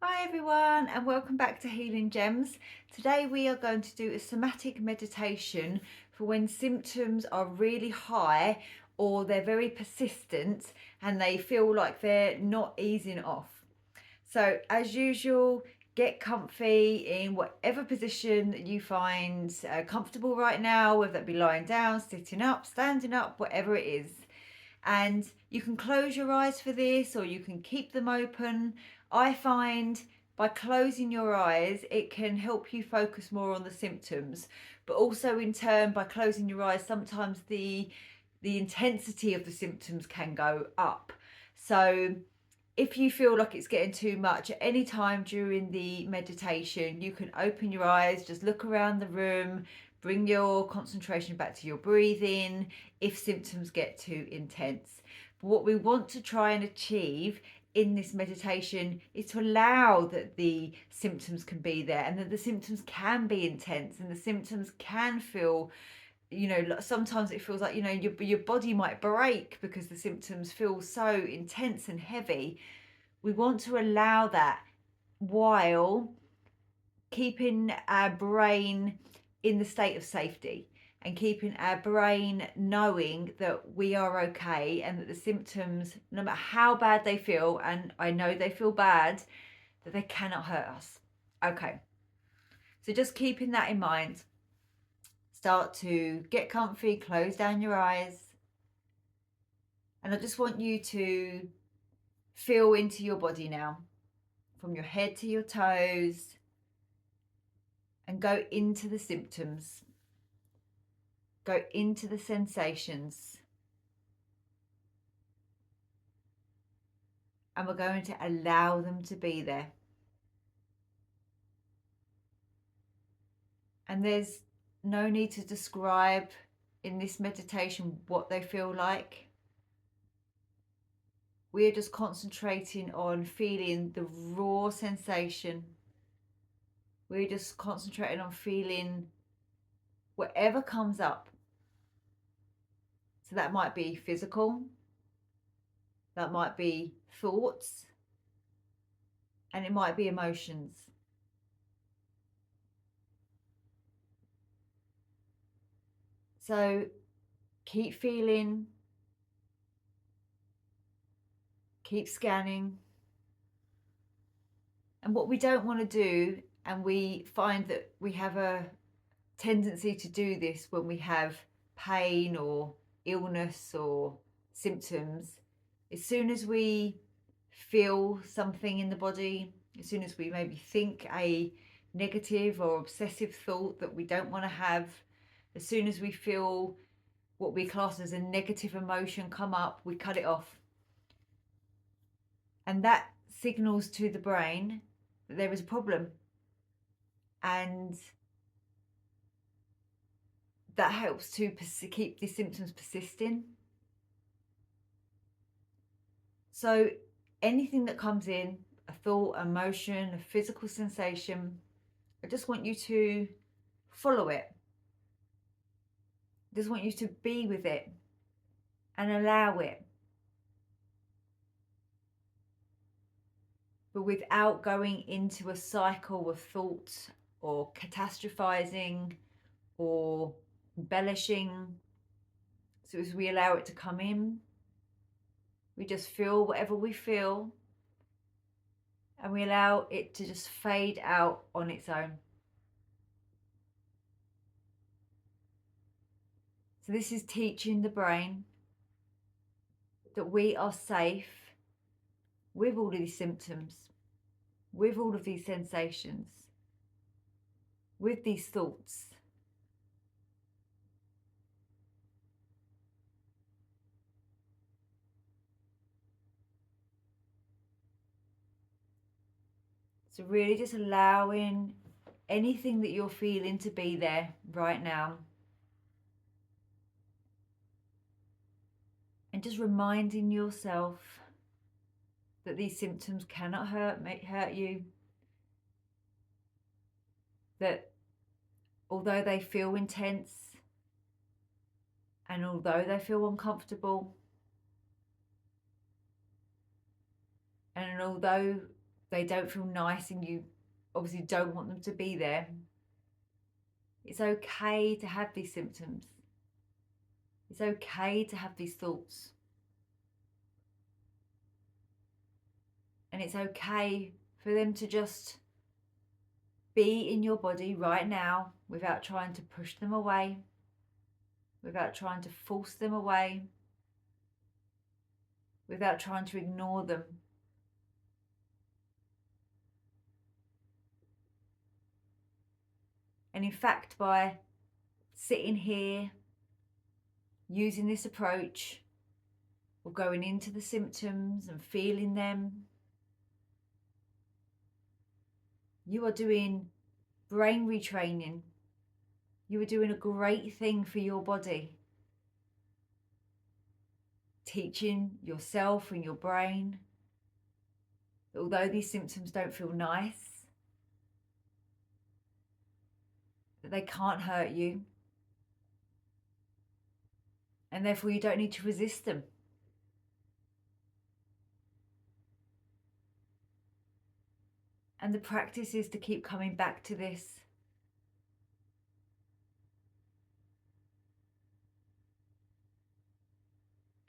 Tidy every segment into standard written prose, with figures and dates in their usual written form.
Hi everyone, and welcome back to Healing Gems. Today we are going to do a somatic meditation for when symptoms are really high or they're very persistent and they feel like they're not easing off. So as usual, get comfy in whatever position that you find comfortable right now, whether that be lying down, sitting up, standing up, whatever it is. And you can close your eyes for this or you can keep them open. I find by closing your eyes, it can help you focus more on the symptoms, but also in turn, by closing your eyes, sometimes the intensity of the symptoms can go up. So if you feel like it's getting too much at any time during the meditation, you can open your eyes, just look around the room, bring your concentration back to your breathing if symptoms get too intense. But what we want to try and achieve in this meditation is to allow that the symptoms can be there and that the symptoms can be intense and the symptoms can feel, sometimes it feels like, your body might break because the symptoms feel so intense and heavy. We want to allow that while keeping our brain in the state of safety and keeping our brain knowing that we are okay and that the symptoms, no matter how bad they feel, and I know they feel bad, that they cannot hurt us. Okay, so just keeping that in mind, start to get comfy, close down your eyes, and I just want you to feel into your body now, from your head to your toes, and go into the symptoms. Go into the sensations. And we're going to allow them to be there. And there's no need to describe in this meditation what they feel like. We're just concentrating on feeling the raw sensation. We're just concentrating on feeling whatever comes up. So that might be physical, that might be thoughts, and it might be emotions. So keep feeling, keep scanning. And what we don't want to do, and we find that we have a tendency to do this when we have pain or illness or symptoms, as soon as we feel something in the body, as soon as we maybe think a negative or obsessive thought that we don't want to have, as soon as we feel what we class as a negative emotion come up, we cut it off. And that signals to the brain that there is a problem. And that helps to keep the symptoms persisting. So anything that comes in, a thought, emotion, a physical sensation, I just want you to follow it. I just want you to be with it and allow it. But without going into a cycle of thought or catastrophizing or embellishing. So as we allow it to come in, we just feel whatever we feel and we allow it to just fade out on its own. So this is teaching the brain that we are safe with all of these symptoms, with all of these sensations, with these thoughts. So really just allowing anything that you're feeling to be there right now. And just reminding yourself that these symptoms cannot hurt you. That although they feel intense and although they feel uncomfortable, and although they don't feel nice and you obviously don't want them to be there. It's okay to have these symptoms. It's okay to have these thoughts. And it's okay for them to just be in your body right now without trying to push them away, without trying to force them away, without trying to ignore them. And in fact, by sitting here, using this approach, or going into the symptoms and feeling them, you are doing brain retraining. You are doing a great thing for your body. Teaching yourself and your brain that although these symptoms don't feel nice, that they can't hurt you, and therefore you don't need to resist them. And the practice is to keep coming back to this.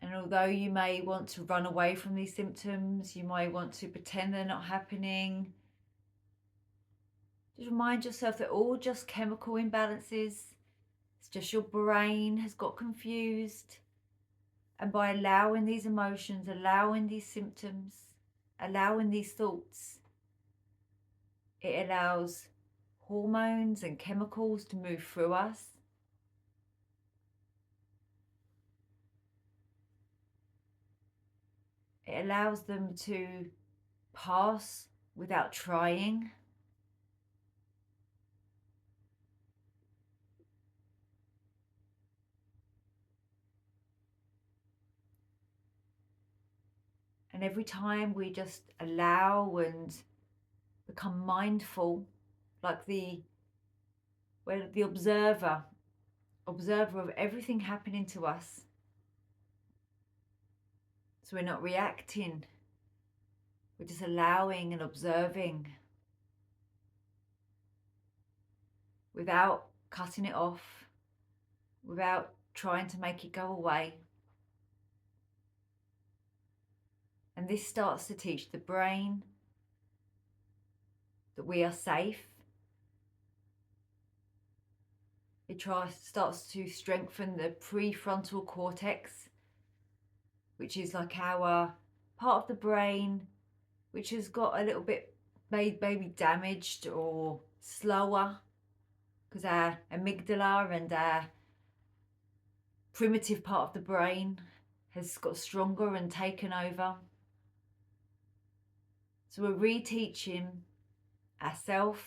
And although you may want to run away from these symptoms, you might want to pretend they're not happening, just remind yourself they're all just chemical imbalances. It's just your brain has got confused. And by allowing these emotions, allowing these symptoms, allowing these thoughts, it allows hormones and chemicals to move through us. It allows them to pass without trying. And every time we just allow and become mindful, like the observer of everything happening to us. So we're not reacting, we're just allowing and observing without cutting it off, without trying to make it go away. And this starts to teach the brain that we are safe. It starts to strengthen the prefrontal cortex, which is like our part of the brain which has got a little bit maybe damaged or slower, because our amygdala and our primitive part of the brain has got stronger and taken over. So we're reteaching ourselves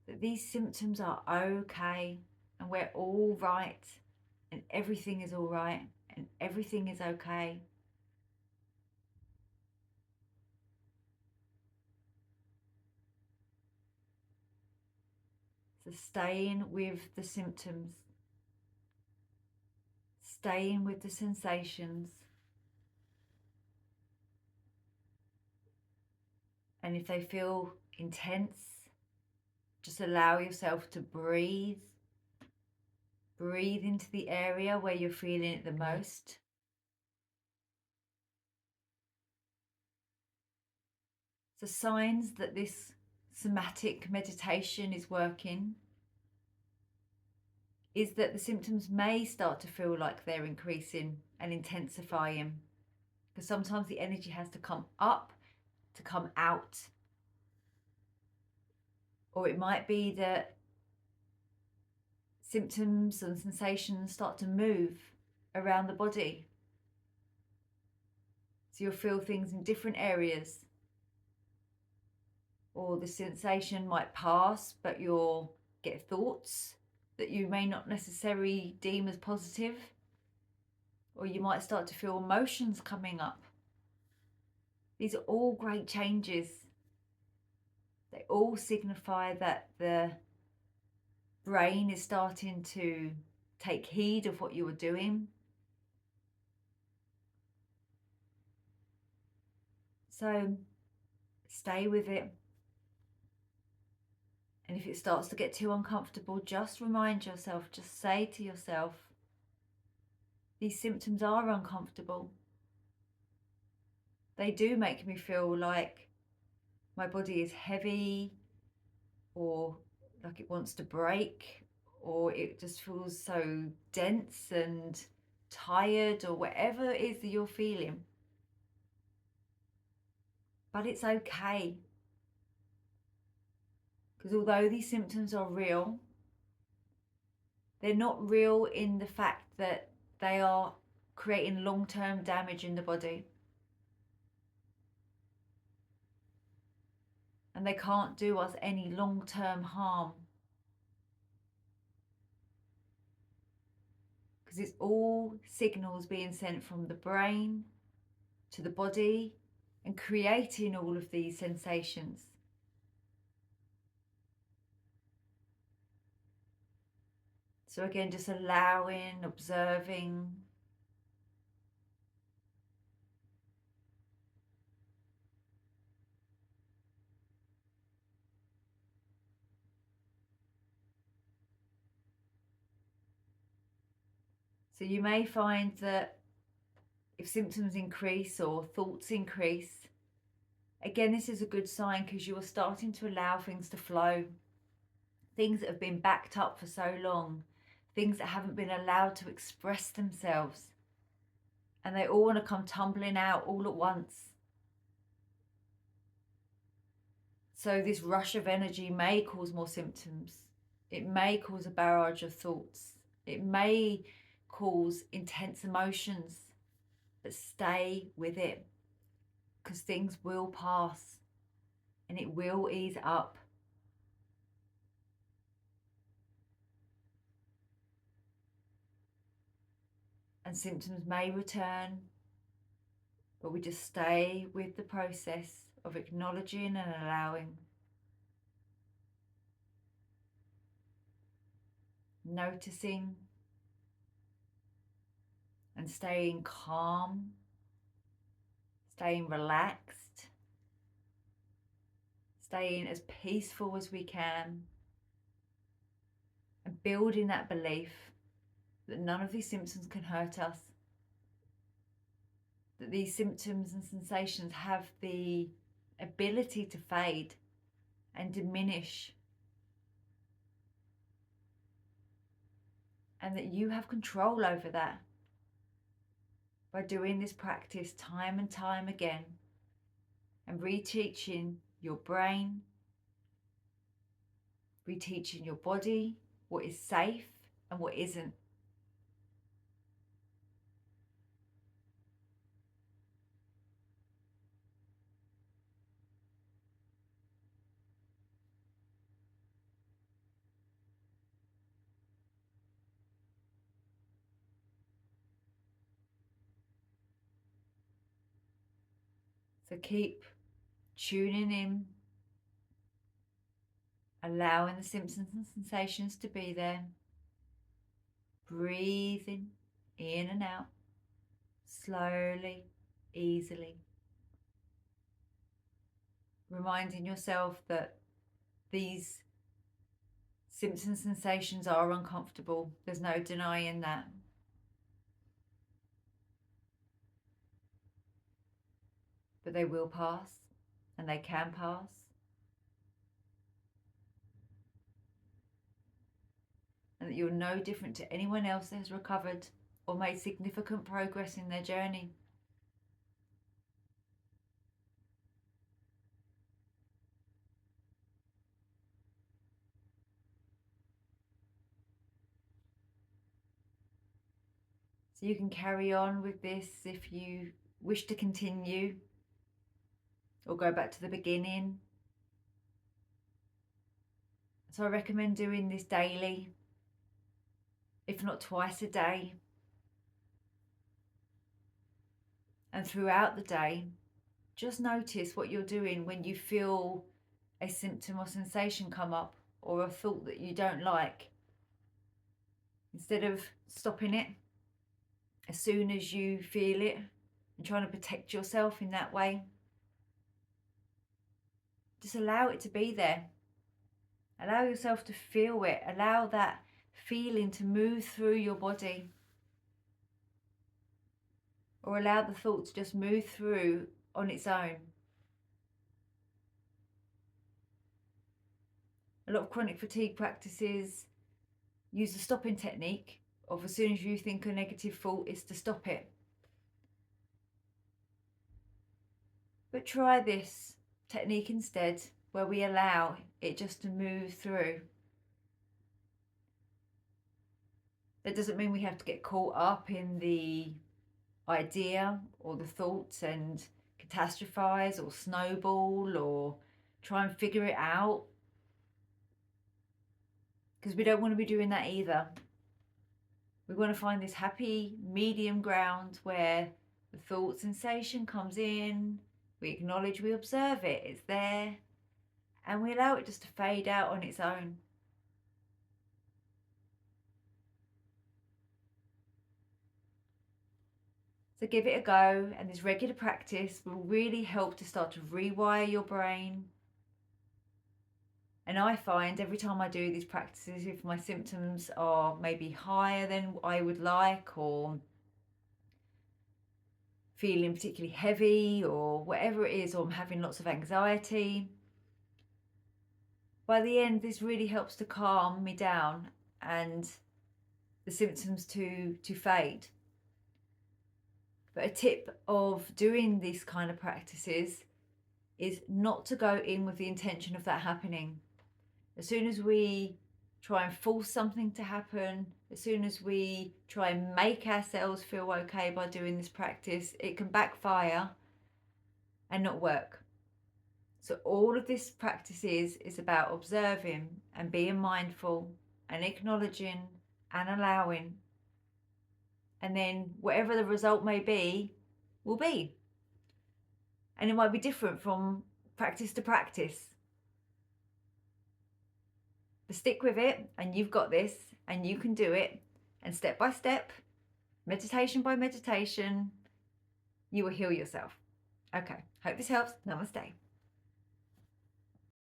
that these symptoms are okay and we're all right and everything is all right and everything is okay. So staying with the symptoms, staying with the sensations. And if they feel intense, just allow yourself to breathe. Breathe into the area where you're feeling it the most. So signs that this somatic meditation is working is that the symptoms may start to feel like they're increasing and intensifying, because sometimes the energy has to come up to come out. Or it might be that symptoms and sensations start to move around the body. So you'll feel things in different areas. Or the sensation might pass, but you'll get thoughts that you may not necessarily deem as positive. Or you might start to feel emotions coming up. These are all great changes. They all signify that the brain is starting to take heed of what you are doing. So Stay with it. And if it starts to get too uncomfortable, just remind yourself, just say to yourself, these symptoms are uncomfortable. They do make me feel like my body is heavy, or like it wants to break, or it just feels so dense and tired, or whatever it is that you're feeling. But it's okay. Because although these symptoms are real, they're not real in the fact that they are creating long-term damage in the body. And they can't do us any long-term harm. Because it's all signals being sent from the brain to the body and creating all of these sensations. So again, just allowing, observing. So you may find that if symptoms increase or thoughts increase, again, this is a good sign, because you are starting to allow things to flow. Things that have been backed up for so long, things that haven't been allowed to express themselves. And they all want to come tumbling out all at once. So this rush of energy may cause more symptoms. It may cause a barrage of thoughts. It may cause intense emotions, but stay with it, because things will pass and it will ease up. And symptoms may return, but we just stay with the process of acknowledging and allowing. Noticing and staying calm, staying relaxed, staying as peaceful as we can, and building that belief that none of these symptoms can hurt us, that these symptoms and sensations have the ability to fade and diminish, and that you have control over that by doing this practice time and time again, and reteaching your brain, reteaching your body what is safe and what isn't. So keep tuning in, allowing the symptoms and sensations to be there, breathing in and out, slowly, easily. Reminding yourself that these symptoms and sensations are uncomfortable. There's no denying that. But they will pass, and they can pass. And that you're no different to anyone else that has recovered or made significant progress in their journey. So you can carry on with this if you wish to continue, or go back to the beginning. So I recommend doing this daily, if not twice a day. And throughout the day, just notice what you're doing when you feel a symptom or sensation come up, or a thought that you don't like. Instead of stopping it as soon as you feel it and trying to protect yourself in that way, just allow it to be there. Allow yourself to feel it. Allow that feeling to move through your body. Or allow the thought to just move through on its own. A lot of chronic fatigue practices use the stopping technique of as soon as you think a negative thought, is to stop it. But try this technique instead, where we allow it just to move through. That doesn't mean we have to get caught up in the idea or the thoughts and catastrophize or snowball or try and figure it out, because we don't want to be doing that either. We want to find this happy medium ground where the thought sensation comes in, we acknowledge, we observe it, it's there, and we allow it just to fade out on its own. So give it a go, and this regular practice will really help to start to rewire your brain. And I find every time I do these practices, if my symptoms are maybe higher than I would like, or feeling particularly heavy, or whatever it is, or I'm having lots of anxiety, by the end this really helps to calm me down and the symptoms to fade. But a tip of doing these kind of practices is not to go in with the intention of that happening. As soon as we try and force something to happen, as soon as we try and make ourselves feel okay by doing this practice, it can backfire and not work. So all of this practice is about observing and being mindful and acknowledging and allowing. And then whatever the result may be, will be. And it might be different from practice to practice. But stick with it, and you've got this, and you can do it. And step by step, meditation by meditation, you will heal yourself. Okay, hope this helps. Namaste.